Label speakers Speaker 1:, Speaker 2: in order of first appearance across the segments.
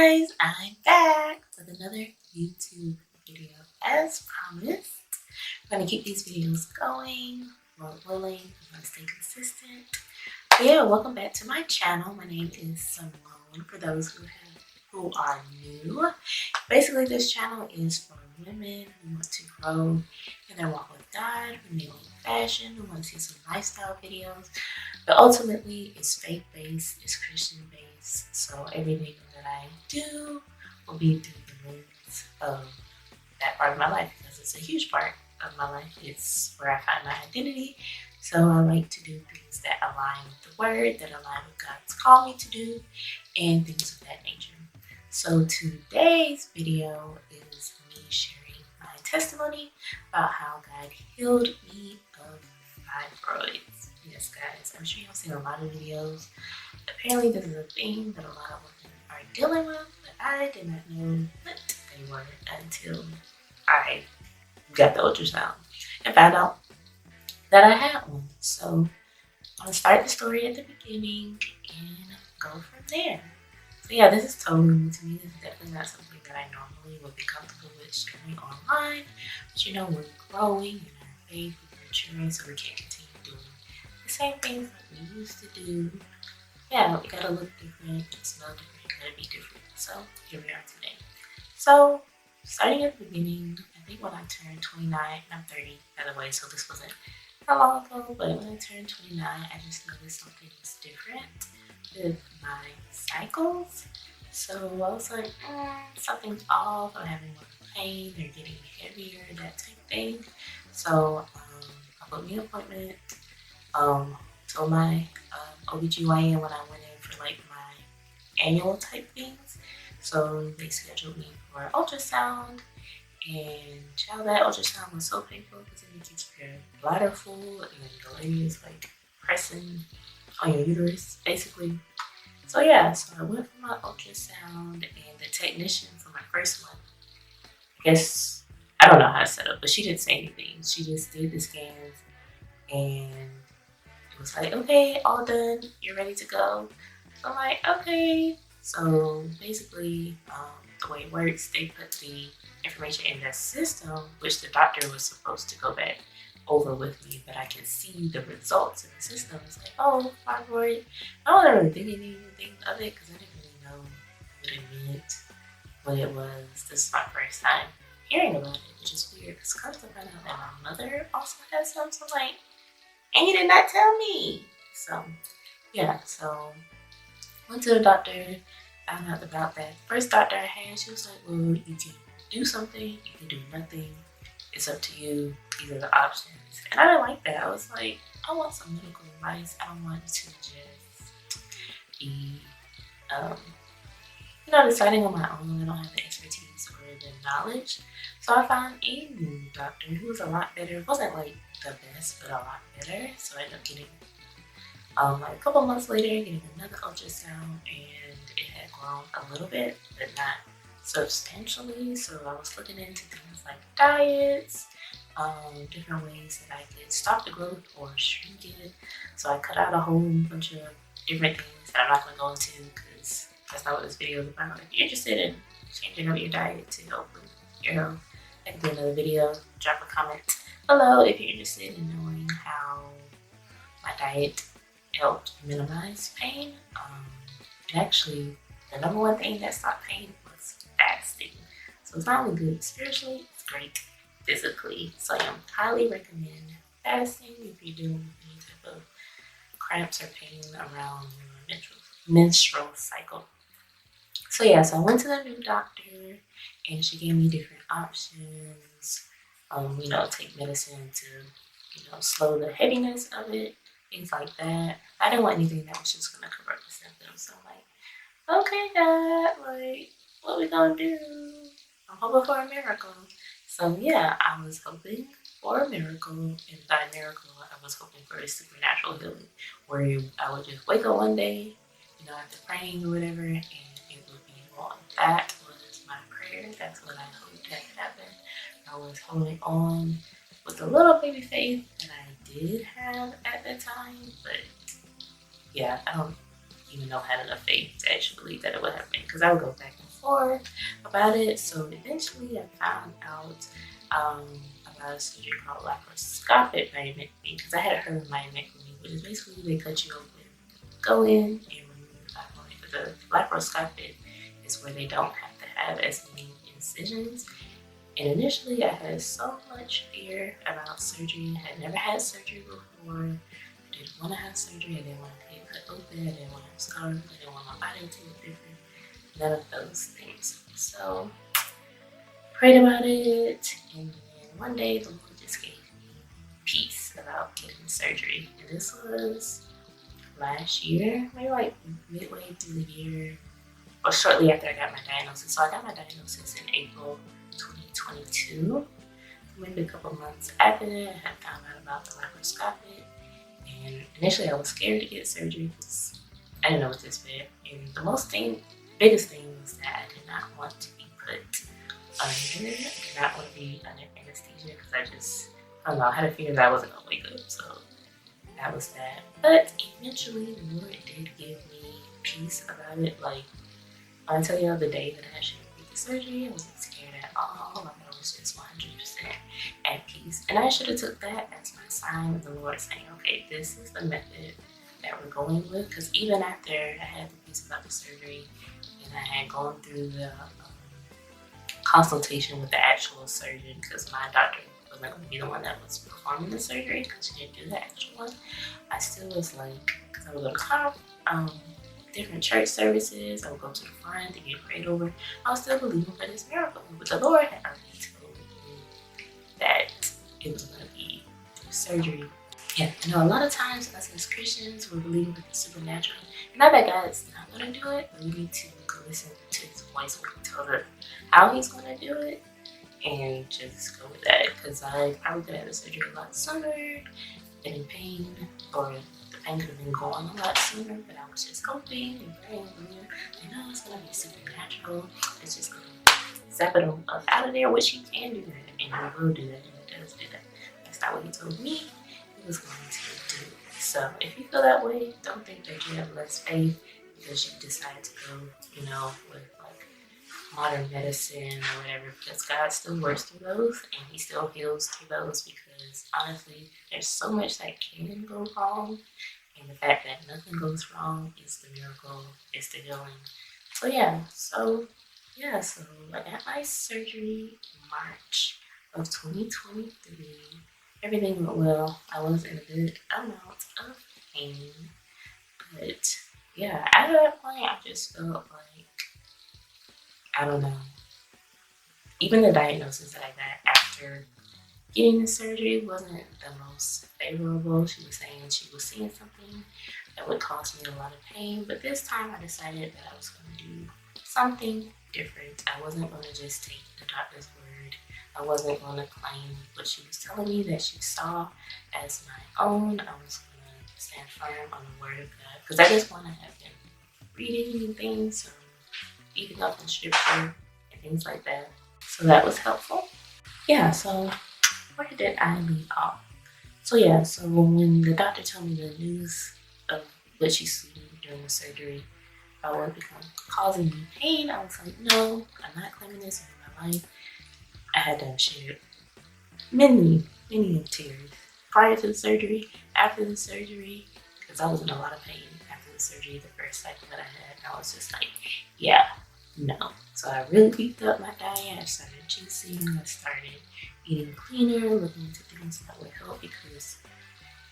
Speaker 1: guys, I'm back with another YouTube video. As promised, I'm going to keep these videos going, Lord willing. I'm going to stay consistent. But yeah, welcome back to my channel. My name is Simone, for those who are new. Basically, this channel is for women who want to grow in their walk with God, who may like fashion, who want to see some lifestyle videos. But ultimately, it's faith-based, it's Christian-based. So everything that I do will be through the lens of that part of my life, because it's a huge part of my life. It's where I find my identity. So I like to do things that align with the word, that align with God's called me to do, and things of that nature. So today's video is me sharing my testimony about how God healed me of fibroids. Yes, guys, I'm sure you've seen a lot of videos. Apparently, this is a thing that a lot of women are dealing with, but I did not know what they were until I got the ultrasound and found out that I had one. So I'm gonna start the story at the beginning and go from there. So yeah, this is totally new to me. This is definitely not something that I normally would be comfortable with sharing online. But you know, we're growing in our faith, we're maturing, so we can't continue doing the same things that we used to do. Yeah, we gotta look different, smell different, gotta be different. So here we are today. So starting at the beginning, I think when I turned 29, I'm 30 by the way, so this wasn't that long ago, but when I turned 29, I just noticed something was different with my cycles. So I was like, something's off, I'm having more pain, they're getting heavier, that type of thing. So I booked me an appointment, told my OBGYN when I went in for like my annual type things. So they scheduled me for an ultrasound, and child, that ultrasound was so painful because it keeps your bladder full and the lady is like pressing on your uterus basically. So yeah, so I went for my ultrasound, and the technician for my first one, I guess, I don't know how to set up, but she didn't say anything. She just did the scans and it was like, okay, all done, you're ready to go. So I'm like, okay. So basically, the way it works, they put the information in their system, which the doctor was supposed to go back over with me, but I can see the results in the system. It's like, oh, fibroid. I wasn't really thinking anything of it because I didn't really know what it meant, what it was. This is my first time hearing about it, which is weird because I found out that my mother also has some. So I'm like, and you did not tell me. So yeah, so went to the doctor, found out about that. First doctor I had, she was like, well, you can do something, you can do nothing. It's up to you. These are the options. And I didn't like that. I was like, I want some medical advice. I don't want to just be, deciding on my own. I don't have the expertise or the knowledge. So I found a new doctor who was a lot better. It wasn't like the best, but a lot better. So I ended up getting, like a couple months later, getting another ultrasound, and it had grown a little bit, but not substantially. So I was looking into things like diets, different ways that I could stop the growth or shrink it. So I cut out a whole bunch of different things that I'm not going to go into because that's not what this video is about. If you're interested in changing up your diet to help with your health, I can do another video. Drop a comment below if you're interested in knowing how my diet helped minimize pain. And actually, the number one thing that stopped pain was fasting. So it's not only good spiritually, it's great physically. So I highly recommend fasting if you're dealing with any type of cramps or pain around your menstrual cycle. So yeah, so I went to the new doctor and she gave me different options. Take medicine to, slow the heaviness of it, things like that. I didn't want anything that was just gonna correct the symptoms. So I'm like, okay, God, like, what we gonna do? I'm hoping for a miracle. So yeah, I was hoping for a miracle, and by miracle, I was hoping for a supernatural healing, where I would just wake up one day, after praying or whatever, and it would be gone. That was my prayer. That's what I hoped that could happen. I was holding on with a little baby faith that I did have at the time, but yeah, I don't even know how enough faith to actually believe that it would happen, because I would go back and before about it. So eventually I found out about a surgery called laparoscopic myomectomy, because I had heard of myomectomy, which is basically they cut you open, go in and remove the fibroid. But the laparoscopic is where they don't have to have as many incisions. And initially I had so much fear about surgery. I had never had surgery before. I didn't want to have surgery. I didn't want to get cut open. I didn't want to have scars. I didn't want my body to look different. None of those things. So prayed about it, and then one day the Lord just gave me peace about getting surgery. And this was last year, maybe like midway through the year, or shortly after I got my diagnosis. So I got my diagnosis in April 2022. Maybe a couple months after that, I had found out about the laparoscopic. And initially I was scared to get surgery because I didn't know what this meant. And the biggest thing was that I did not want to be put under. I did not want to be under anesthesia because I don't know, I had a fear that I wasn't going to wake up. So that was that. But eventually the Lord did give me peace about it. Like, I tell you the day that I should get the surgery, I wasn't scared at all. Like, I was just 100% at peace. And I should have took that as my sign of the Lord saying, okay, this is the method that we're going with. Because even after I had the peace about the surgery and I had gone through the consultation with the actual surgeon, because my doctor wasn't going to be the one that was performing the surgery because she didn't do the actual one, I still was like, because I would go to different church services, I would go to the front to get prayed over. I was still believing for this miracle, but the Lord had already told me that it was going to be through surgery. Yeah, I know a lot of times us as Christians, we're believing for the supernatural. Not that God's not going to do it, but we need to listen to His voice when He tells us how He's going to do it, and just go with that. Because I probably could have had the surgery a lot sooner, been in pain, or the pain could have been going a lot sooner, but I was just hoping and praying, it's going to be supernatural. It's just going to zap it up out of there, which He can do that, and He will do that, and He does do that. That's not what He told me He was going to do. So if you feel that way, don't think that you have less faith because you decided to go, with like modern medicine or whatever, because God still works through those and He still heals through those, because honestly, there's so much that can go wrong, and the fact that nothing goes wrong is the miracle, is the healing. So I got my surgery in March of 2023. Everything went well. I was in a good amount of pain, but yeah, at that point, I just felt like, I don't know. Even the diagnosis that I got after getting the surgery wasn't the most favorable. She was saying she was seeing something that would cause me a lot of pain, but this time I decided that I was going to do something different. I wasn't going to just take the doctor's word. I wasn't going to claim what she was telling me that she saw as my own. I was going to stand firm on the word of God, because I just want to have been reading and things, reading up in scripture and things like that. So that was helpful. Yeah, so where did I leave off? So when the doctor told me the news of what she saw during the surgery about what became causing me pain, I was like, no, I'm not claiming this in my life. I had to shed many tears prior to the surgery, after the surgery, because I was in a lot of pain after the surgery. The first cycle that I had, I was just like, yeah, no. So I really beefed up my diet. I started juicing. I started eating cleaner, looking into things that would help, because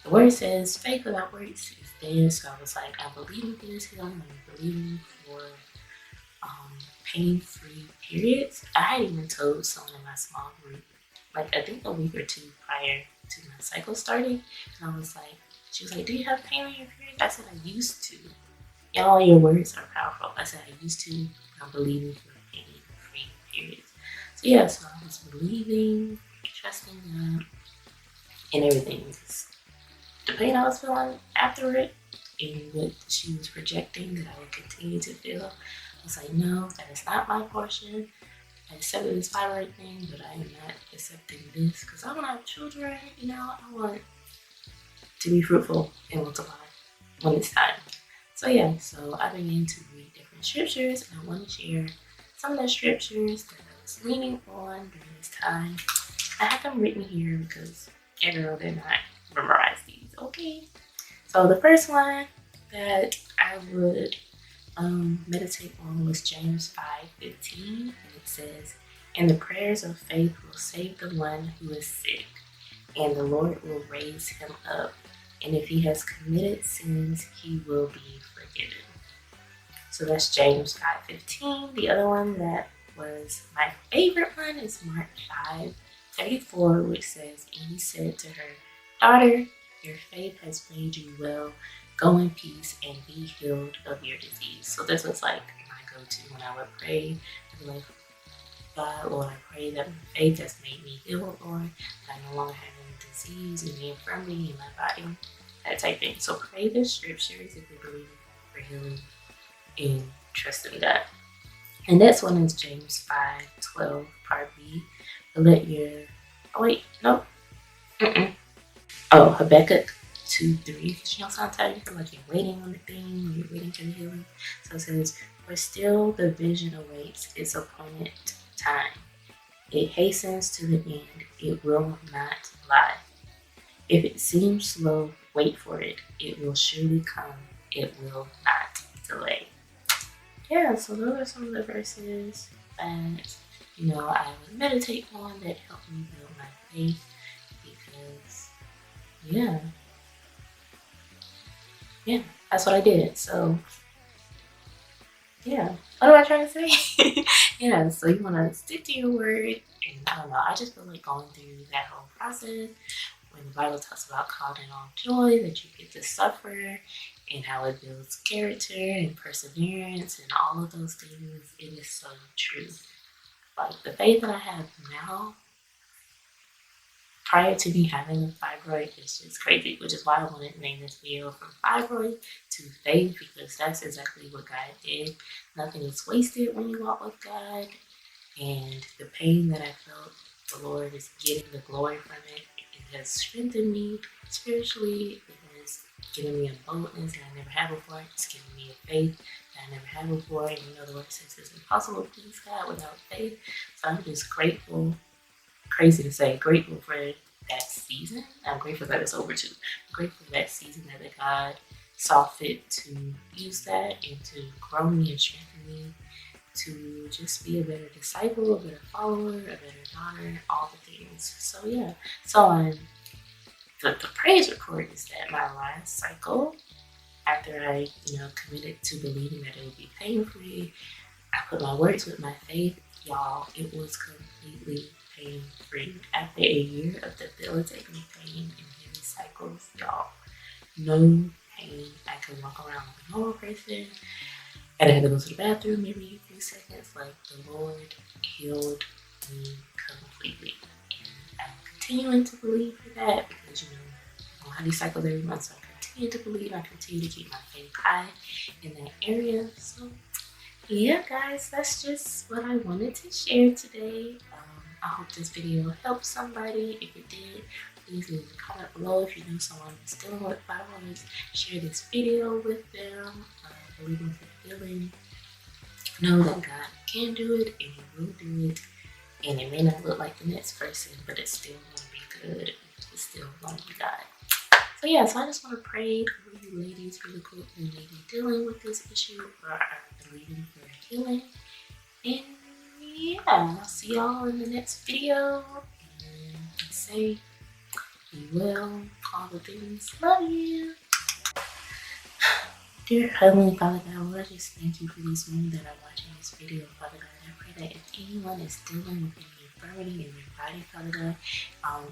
Speaker 1: the word says faith without works is dead. So I was like, I'm believing for this healing. I'm believing for pain-free periods. I had even told someone in my small group, like I think a week or two prior to my cycle starting, and I was like, she was like, do you have pain on your period? I said, I used to. Y'all, your words are powerful. I said, I used to. I'm believing for pain-free periods. So I was believing, trusting God, and everything. The pain I was feeling after it and what she was projecting that I would continue to feel, I was like, no, that is not my portion. I accepted this fibroid thing, but I am not accepting this, because I want to have children, I want to be fruitful and multiply when it's time. So I began to read different scriptures, and I want to share some of the scriptures that I was leaning on during this time. I have them written here because girl did not memorize these, okay? So the first one that I would meditate on was James 5:15, and it says, "And the prayers of faith will save the one who is sick, and the Lord will raise him up. And if he has committed sins, he will be forgiven." So that's James 5:15. The other one that was my favorite one is Mark 5:34, which says, "And he said to her, 'Daughter, your faith has made you well. Go in peace and be healed of your disease.'" So this was like my go-to when I would pray. I'd be like, "God, Lord, I pray that my faith has made me healed, Lord. That I no longer have any disease, any infirmity in my body," that type thing. So pray the scriptures if you believe for healing and trust in God. And this one is James 5:12, part B. But let your, oh wait, no. Oh, Habakkuk 2:3. Because sometimes you feel like you're waiting on the thing, you're waiting for the healing. So it says, "For still the vision awaits its appointed time. It hastens to the end, it will not lie. If it seems slow, wait for it. It will surely come, it will not delay." Yeah, so those are some of the verses that, I would meditate on that help me build my faith because, yeah, that's what I did. So, yeah, what am I trying to say? Yeah, so you want to stick to your word, and I don't know, I just feel like going through that whole process when the Bible talks about counting on joy that you get to suffer and how it builds character and perseverance and all of those things. It is so true. Like the faith that I have now, prior to me having a fibroid, is just crazy, which is why I wanted to name this video "From Fibroid to Faith," because that's exactly what God did. Nothing is wasted when you walk with God, and the pain that I felt, the Lord is getting the glory from it. It has strengthened me spiritually. It has given me a boldness that I never had before. It's given me a faith that I never had before. And the Lord says it's impossible to please God without faith. So I'm just grateful, crazy to say, grateful for that season. I'm grateful that it's over too. I'm grateful for that season that God saw fit to use that and to grow me and strengthen me to just be a better disciple, a better follower, a better daughter, all the things. So yeah. So the praise report is that my last cycle, after I, committed to believing that it would be pain-free, I put my works with my faith, y'all, it was completely pain-free. After a year of debilitating pain and heavy cycles, y'all, no pain. I could walk around like a normal person. And I had to go to the bathroom every few seconds. Like the Lord healed me completely. And I'm continuing to believe for that because, I don't have these cycles every month. So I continue to believe. I continue to keep my faith high in that area. So yeah, guys, that's just what I wanted to share today. I hope this video helped somebody. If it did, please leave a comment below. If you know someone that's dealing with fibroids, share this video with them. Believing for healing. Know that God can do it and He will do it. And it may not look like the next person, but it's still going to be good. It's still going to be God. So yeah, so I just want to pray for you ladies really quick who may be dealing with this issue or are believing for healing. And yeah, I'll see y'all in the next video. And be safe, be well, all the things. Love you. Dear Heavenly Father God, Lord, I just thank you for these women that are watching this video, Father God. I pray that if anyone is dealing with any infirmity in their body, Father God,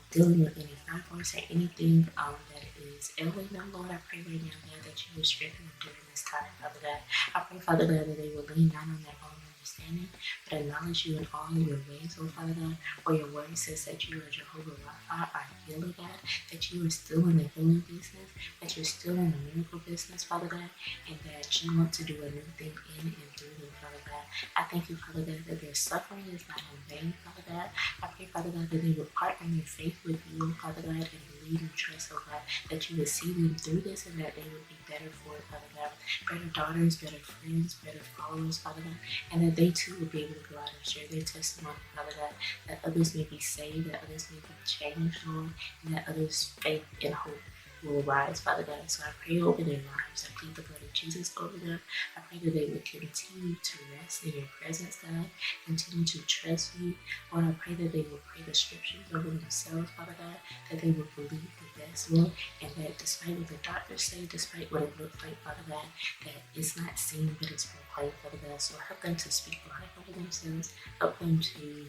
Speaker 1: dealing with any fibroids or anything that is ailing them, Lord, I pray right now, God, that you will strengthen them during this time, Father God. I pray, Father God, that they will lean down on their own understanding, but acknowledge you in all of your ways, oh Father God, for your word says that you are Jehovah Rapha, our healer, God, that you are still in the healing business, that you're still in the miracle business, Father God, and that you want to do a new thing in and through them, Father God. I thank you, Father God, that their suffering is not in vain, Father God. I pray, Father God, that they will partner their faith with you, Father God, and believe and trust, oh God, that you would see them through this and that they would be better for it, Father God. Better daughters, better friends, better followers, Father God, and that they too will be able to go out and share their testimony, Father God, that others may be saved, that others may be changed, Lord, and that others' faith and hope will rise, Father God. So I pray over their lives. I plead the blood of Jesus over them. I pray that they would continue to rest in your presence, God, continue to trust you. Lord, I pray that they will pray the scriptures over themselves, Father God, that they will believe the best, Lord, and that despite what the doctors say, despite what it looks like, Father God, that it's not seen, but it's proclaimed, Father God. So help them to speak life over themselves. Help them to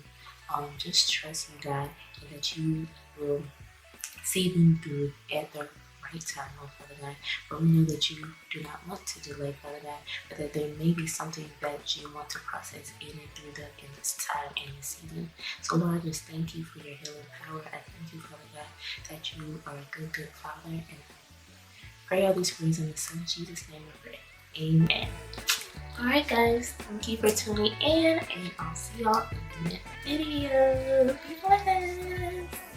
Speaker 1: just trust you, God, and that you will see them through at the right time, oh Father God. But we know that you do not want to delay, Father God, but that there may be something that you want to process in and through them in this time and this season. So Lord, I just thank you for your healing power. I thank you, Father God, that you are a good, good Father. And pray all these prayers in the Son Jesus' name we pray. Amen. Alright guys, thank you for tuning in, and I'll see y'all in the next video. Be blessed.